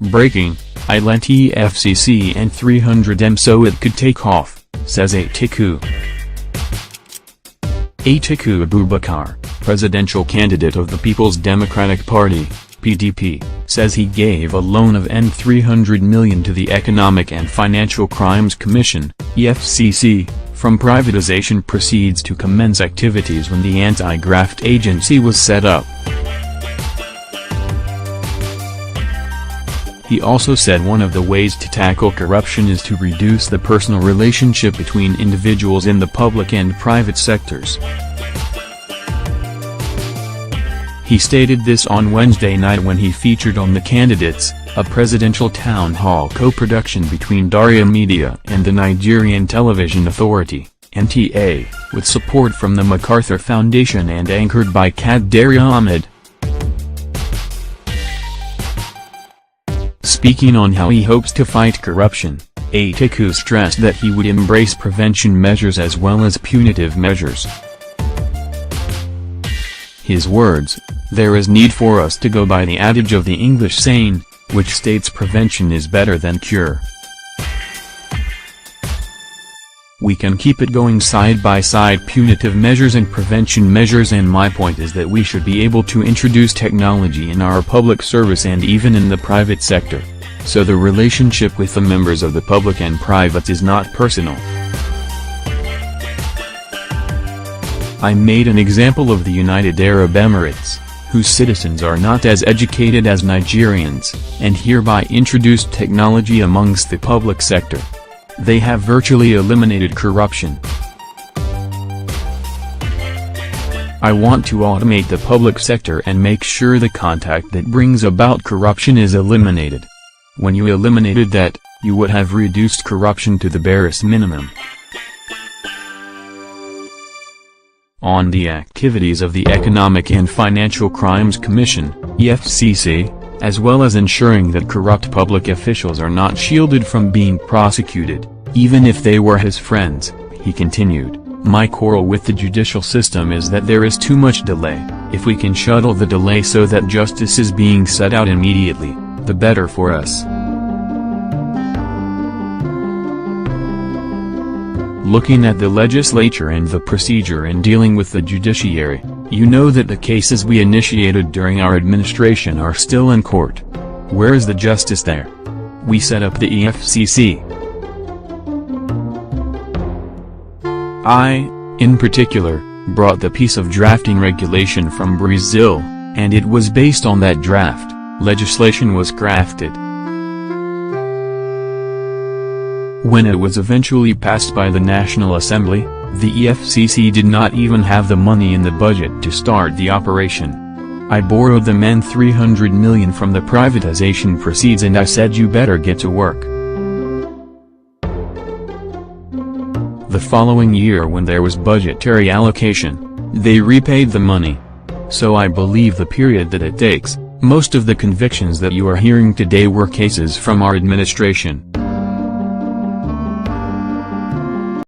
Breaking, I lent EFCC N300m so it could take off, says Atiku. Atiku Abubakar, presidential candidate of the People's Democratic Party, PDP, says he gave a loan of N300 million to the Economic and Financial Crimes Commission, EFCC, from privatization proceeds to commence activities when the anti-graft agency was set up. He also said one of the ways to tackle corruption is to reduce the personal relationship between individuals in the public and private sectors. He stated this on Wednesday night when he featured on The Candidates, a presidential town hall co-production between Daria Media and the Nigerian Television Authority, NTA, with support from the MacArthur Foundation and anchored by Kadari Ahmed. Speaking on how he hopes to fight corruption, Atiku stressed that he would embrace prevention measures as well as punitive measures. His words, "There is need for us to go by the adage of the English saying, which states prevention is better than cure. We can keep it going side by side, punitive measures and prevention measures, and my point is that we should be able to introduce technology in our public service and even in the private sector. So the relationship with the members of the public and private is not personal. I made an example of the United Arab Emirates, whose citizens are not as educated as Nigerians, and hereby introduced technology amongst the public sector. They have virtually eliminated corruption. I want to automate the public sector and make sure the contact that brings about corruption is eliminated. When you eliminated that, you would have reduced corruption to the barest minimum." On the activities of the Economic and Financial Crimes Commission, EFCC, as well as ensuring that corrupt public officials are not shielded from being prosecuted, even if they were his friends, he continued, "My quarrel with the judicial system is that there is too much delay. If we can shuttle the delay so that justice is being set out immediately, the better for us." Looking at the legislature and the procedure in dealing with the judiciary, you know that the cases we initiated during our administration are still in court. Where is the justice there? We set up the EFCC. I, in particular, brought the piece of drafting regulation from Brazil, and it was based on that draft. Legislation was crafted. When it was eventually passed by the National Assembly, the EFCC did not even have the money in the budget to start the operation. I borrowed them N300 million from the privatization proceeds and I said you better get to work. The following year, when there was budgetary allocation, they repaid the money. So I believe the period that it takes, most of the convictions that you are hearing today were cases from our administration.